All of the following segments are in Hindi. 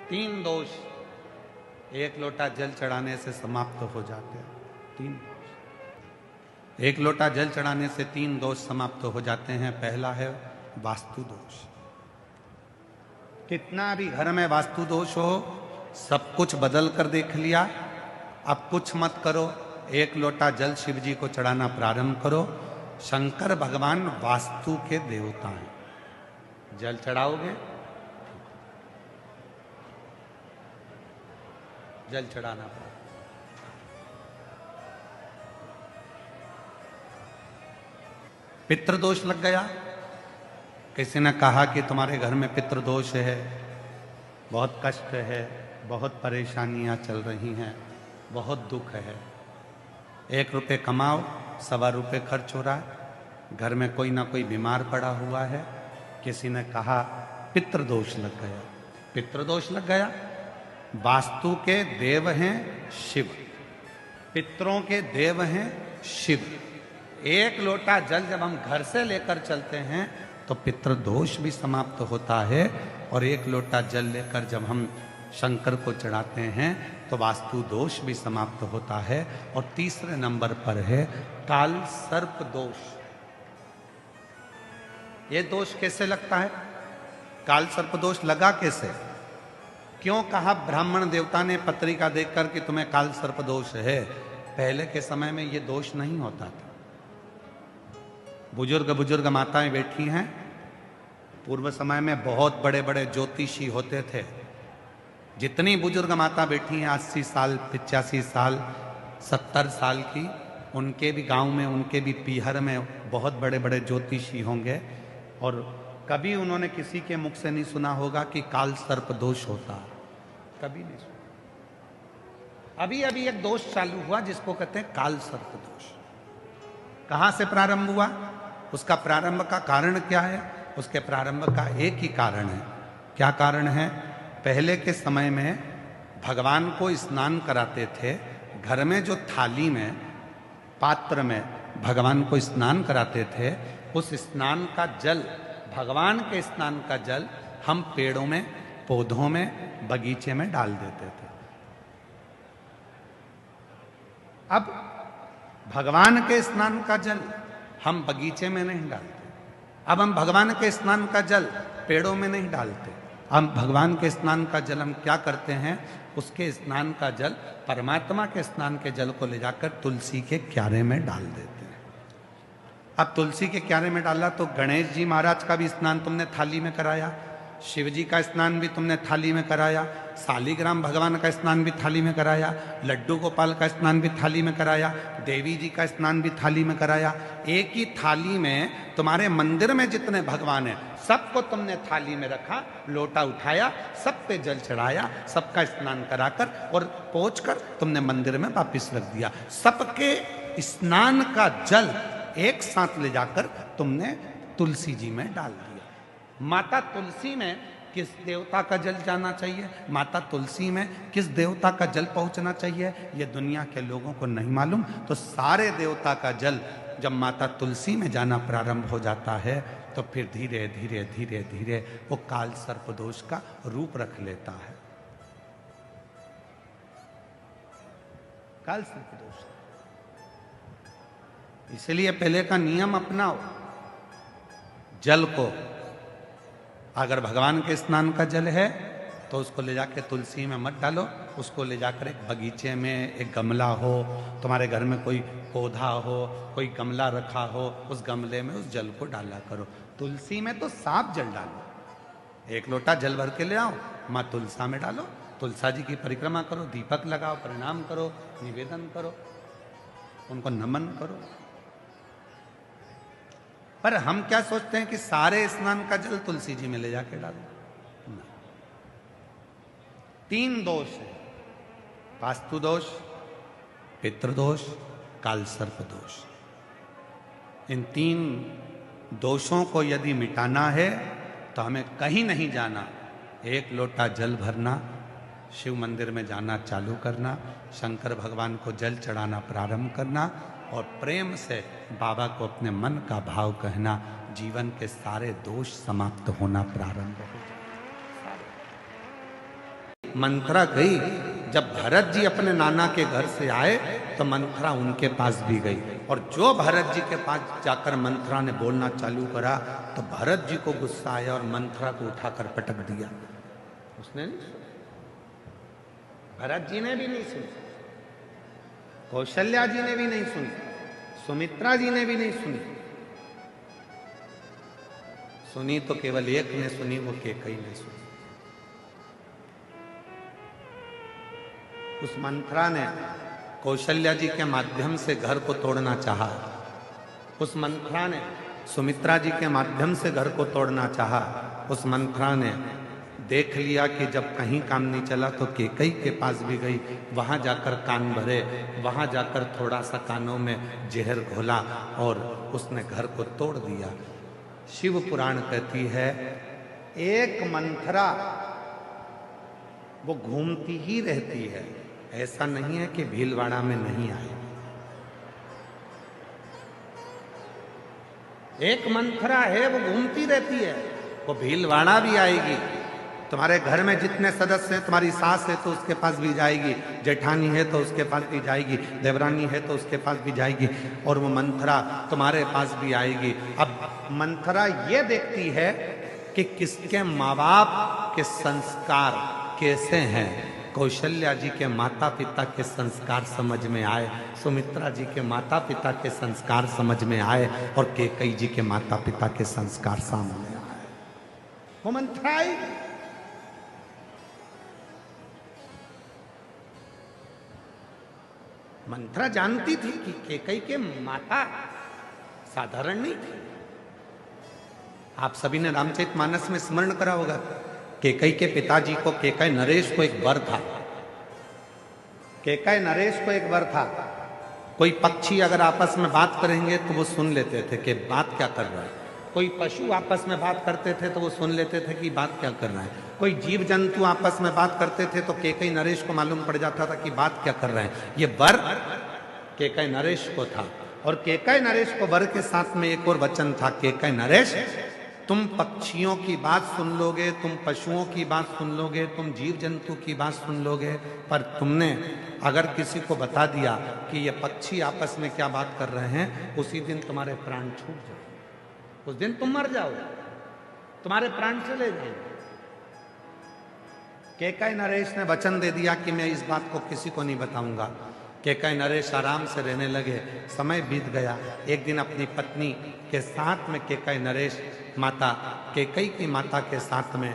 तीन दोष एक लोटा जल चढ़ाने से समाप्त हो जाते हैं। तीन दोष एक लोटा जल चढ़ाने से तीन दोष समाप्त हो जाते हैं। पहला है वास्तु दोष। कितना भी घर में वास्तु दोष हो, सब कुछ बदल कर देख लिया, अब कुछ मत करो, एक लोटा जल शिव जी को चढ़ाना प्रारंभ करो। शंकर भगवान वास्तु के देवता हैं। जल चढ़ाओगे, जल चढ़ाना पड़ा। पितृदोष लग गया। किसी ने कहा कि तुम्हारे घर में पितृदोष है, बहुत कष्ट है, बहुत परेशानियां चल रही हैं, बहुत दुख है। 1 रुपये कमाओ, 1.25 रुपये खर्च हो रहा है, घर में कोई ना कोई बीमार पड़ा हुआ है। किसी ने कहा पितृदोष लग गया। पितृदोष लग गया। वास्तु के देव हैं शिव, पितरों के देव हैं शिव। 1 लोटा जल जब हम घर से लेकर चलते हैं तो पितृदोष भी समाप्त होता है, और 1 लोटा जल लेकर जब हम शंकर को चढ़ाते हैं तो वास्तु दोष भी समाप्त होता है। और तीसरे नंबर पर है काल सर्प दोष। ये दोष कैसे लगता है? काल सर्प दोष लगा कैसे? क्यों कहा ब्राह्मण देवता ने पत्रिका देखकर कि तुम्हें काल सर्प दोष है? पहले के समय में ये दोष नहीं होता था। बुजुर्ग माताएं बैठी हैं। पूर्व समय में बहुत बड़े बड़े ज्योतिषी होते थे। जितनी बुजुर्ग माता बैठी हैं 80 साल, 85 साल, 70 साल की, उनके भी गांव में, उनके भी पीहर में बहुत बड़े बड़े ज्योतिषी होंगे, और कभी उन्होंने किसी के मुख से नहीं सुना होगा कि काल सर्प दोष होता। कभी नहीं सुना। अभी अभी एक दोष चालू हुआ जिसको कहते हैं काल सर्प दोष। कहां से प्रारंभ हुआ? उसका प्रारंभ का कारण क्या है? उसके प्रारंभ का एक ही कारण है। क्या कारण है? पहले के समय में भगवान को स्नान कराते थे। घर में जो थाली में, पात्र में भगवान को स्नान कराते थे, उस स्नान का जल, भगवान के स्नान का जल हम पेड़ों में, पौधों में, बगीचे में डाल देते थे। अब भगवान के स्नान का जल हम बगीचे में नहीं डालते। अब हम भगवान के स्नान का जल पेड़ों में नहीं डालते। हम भगवान के स्नान का जल हम क्या करते हैं? उसके स्नान का जल, परमात्मा के स्नान के जल को ले जाकर तुलसी के क्यारे में डाल देते हैं। अब तुलसी के क्यारे में डाला तो गणेश जी महाराज का भी स्नान तुमने थाली में कराया, शिव जी का स्नान भी तुमने थाली में कराया, शालिग्राम भगवान का स्नान भी थाली में कराया, लड्डू गोपाल का स्नान भी थाली में कराया, देवी जी का स्नान भी थाली में कराया। एक ही थाली में तुम्हारे मंदिर में जितने भगवान हैं सबको तुमने थाली में रखा, लोटा उठाया, सब पे जल चढ़ाया, सबका स्नान कराकर और पहुंचकर तुमने मंदिर में वापिस रख दिया। सबके स्नान का जल एक साथ ले जाकर तुमने तुलसी जी में डाल दिया। माता तुलसी में किस देवता का जल जाना चाहिए, माता तुलसी में किस देवता का जल पहुंचना चाहिए, ये दुनिया के लोगों को नहीं मालूम। तो सारे देवता का जल जब माता तुलसी में जाना प्रारंभ हो जाता है तो फिर धीरे धीरे धीरे धीरे वो काल सर्प दोष का रूप रख लेता है। काल सर्प दोष। इसलिए पहले का नियम अपनाओ। जल को, अगर भगवान के स्नान का जल है तो उसको ले जाकर तुलसी में मत डालो, उसको ले जाकर एक बगीचे में, एक गमला हो, तुम्हारे घर में कोई पौधा हो, कोई गमला रखा हो, उस गमले में उस जल को डाला करो। तुलसी में तो साफ जल डालो। 1 लोटा जल भर के ले आओ, माँ तुलसा में डालो, तुलसा जी की परिक्रमा करो, दीपक लगाओ, प्रणाम करो, निवेदन करो, उनको नमन करो। पर हम क्या सोचते हैं कि सारे स्नान का जल तुलसी जी में ले जाके डालो। 3 दोष है, वास्तु दोष, पितृदोष, काल सर्प दोष। इन 3 दोषों को यदि मिटाना है तो हमें कहीं नहीं जाना, 1 लोटा जल भरना, शिव मंदिर में जाना चालू करना, शंकर भगवान को जल चढ़ाना प्रारंभ करना, और प्रेम से बाबा को अपने मन का भाव कहना, जीवन के सारे दोष समाप्त होना प्रारंभ हो जाए। मंथरा गई। जब भरत जी अपने नाना के घर से आए तो मंथरा उनके पास भी गई, और जो भरत जी के पास जाकर मंथरा ने बोलना चालू करा तो भरत जी को गुस्सा आया और मंथरा को उठाकर पटक दिया। उसने नहीं सुना, भरत जी ने भी नहीं सुनी, कौशल्या जी ने भी नहीं सुनी, सुमित्रा जी ने भी नहीं सुनी। सुनी तो केवल एक ने सुनी, वो केकई ने सुनी। उस मंथरा ने कौशल्या जी के माध्यम से घर को तोड़ना चाहा, उस मंथरा ने सुमित्रा जी के माध्यम से घर को तोड़ना चाहा। उस मंथरा ने देख लिया कि जब कहीं काम नहीं चला तो केकई के पास भी गई, वहां जाकर कान भरे, वहां जाकर थोड़ा सा कानों में जहर घोला और उसने घर को तोड़ दिया। शिव पुराण कहती है एक मंथरा वो घूमती ही रहती है, ऐसा नहीं है कि भीलवाड़ा में नहीं आए। एक मंथरा है वो घूमती रहती है, वो भीलवाड़ा भी आएगी। तुम्हारे घर में जितने सदस्य हैं, तुम्हारी सास है तो उसके पास भी जाएगी, जेठानी है तो उसके पास भी जाएगी, देवरानी है तो उसके पास भी जाएगी, और वो मंथरा तुम्हारे पास भी आएगी। अब मंथरा ये देखती है कि किसके माँ बाप के संस्कार कैसे हैं। कौशल्या जी के माता पिता के संस्कार समझ में आए, सुमित्रा जी के माता पिता के संस्कार समझ में आए, और केकई जी के माता पिता के संस्कार सामने आए। वो मंथरा आई। मंथरा जानती थी कि केकई के माता साधारण नहीं थी। आप सभी ने रामचरितमानस में स्मरण करा होगा, केकई के पिताजी को, केकई नरेश को एक वर था। केकई नरेश को एक वर था, कोई पक्षी अगर आपस में बात करेंगे तो वो सुन लेते थे कि बात क्या कर रहा है। कोई पशु आपस में बात करते थे तो वो सुन लेते थे कि बात क्या कर रहा है। कोई जीव जंतु आपस में बात करते थे तो केकई नरेश को मालूम पड़ जाता था कि बात क्या कर रहे हैं। ये वर केकई नरेश को था, और केकई नरेश को वर के साथ में एक और वचन था, केकई नरेश तुम पक्षियों की बात सुन लोगे, तुम पशुओं की बात सुन लोगे, तुम जीव जंतु की बात सुन लोगे, पर तुमने अगर किसी को बता दिया कि ये पक्षी आपस में क्या बात कर रहे हैं, उसी दिन तुम्हारे प्राण छूट जाए, उस दिन तुम मर जाओगे, तुम्हारे प्राण चले जाएंगे। केकई नरेश ने वचन दे दिया कि मैं इस बात को किसी को नहीं बताऊंगा। केकई नरेश आराम से रहने लगे। समय बीत गया। एक दिन अपनी पत्नी के साथ में केकई नरेश माता केकई की माता के साथ में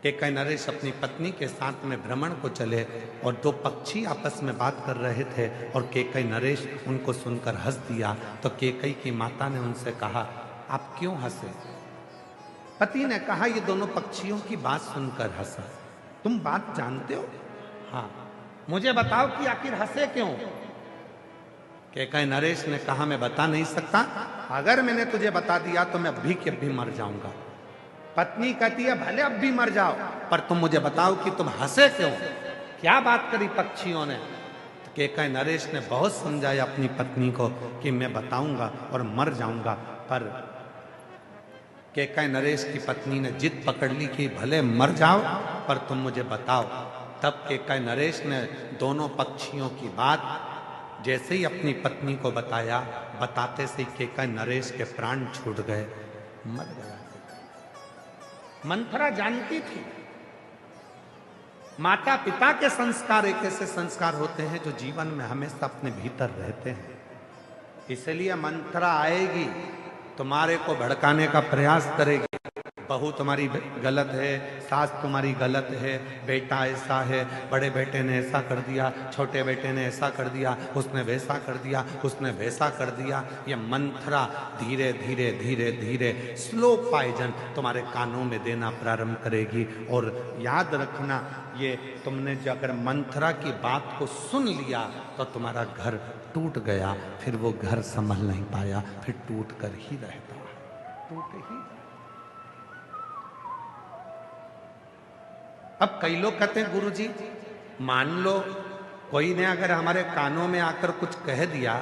केकई नरेश अपनी पत्नी के साथ में भ्रमण को चले, और दो पक्षी आपस में बात कर रहे थे, और केकई नरेश उनको सुनकर हंस दिया। तो केकई की माता ने उनसे कहा, आप क्यों हंसे? पति ने कहा, ये दोनों पक्षियों की बात सुनकर हंसा। तुम बात जानते हो? हाँ। मुझे बताओ कि आखिर हंसे क्यों? केकई नरेश ने कहा, मैं बता नहीं सकता, अगर मैंने तुझे बता दिया तो मैं अभी के अभी मर जाऊंगा। पत्नी कहती है, भले अब भी मर जाओ, पर तुम मुझे बताओ कि तुम हंसे क्यों, क्या बात करी पक्षियों ने? तो केकई नरेश ने बहुत समझाया अपनी पत्नी को कि मैं बताऊंगा और मर जाऊंगा, पर केकई नरेश की पत्नी ने जिद पकड़ ली कि भले मर जाओ पर तुम मुझे बताओ। तब केकई नरेश ने दोनों पक्षियों की बात जैसे ही अपनी पत्नी को बताया, बताते से केकई नरेश के प्राण छूट गए, मर गया। मंथरा जानती थी माता पिता के संस्कार एक ऐसे संस्कार होते हैं जो जीवन में हमेशा अपने भीतर रहते हैं। इसलिए मंथरा आएगी, तुम्हारे को भड़काने का प्रयास करेगी। बहू तुम्हारी गलत है, सास तुम्हारी गलत है, बेटा ऐसा है, बड़े बेटे ने ऐसा कर दिया, छोटे बेटे ने ऐसा कर दिया, उसने वैसा कर दिया, उसने वैसा कर दिया। ये मंथरा धीरे धीरे धीरे धीरे स्लो पॉइजन तुम्हारे कानों में देना प्रारंभ करेगी। और याद रखना, ये तुमने जो अगर मंथरा की बात को सुन लिया तो तुम्हारा घर टूट गया, फिर वो घर संभल नहीं पाया, फिर टूट कर ही रहता है, टूट ही। अब कई लोग कहते हैं, गुरुजी मान लो कोई ने अगर हमारे कानों में आकर कुछ कह दिया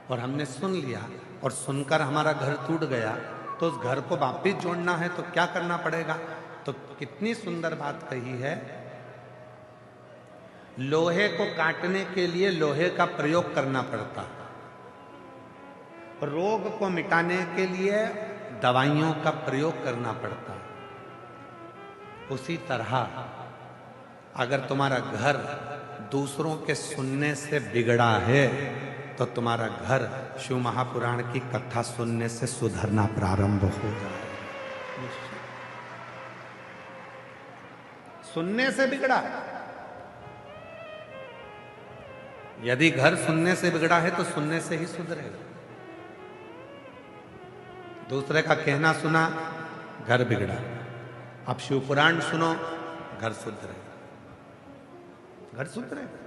और हमने सुन लिया और सुनकर हमारा घर टूट गया, तो उस घर को वापिस जोड़ना है तो क्या करना पड़ेगा? तो कितनी सुंदर बात कही है, लोहे को काटने के लिए लोहे का प्रयोग करना पड़ता, रोग को मिटाने के लिए दवाइयों का प्रयोग करना पड़ता। उसी तरह अगर तुम्हारा घर दूसरों के सुनने से बिगड़ा है तो तुम्हारा घर शिव महापुराण की कथा सुनने से सुधरना प्रारंभ हो जाए। सुनने से बिगड़ा, यदि घर सुनने से बिगड़ा है तो सुनने से ही सुधरेगा। दूसरे का कहना सुना, घर बिगड़ा। अब शिव पुराण सुनो, घर सुधरेगा, घर सुधरेगा।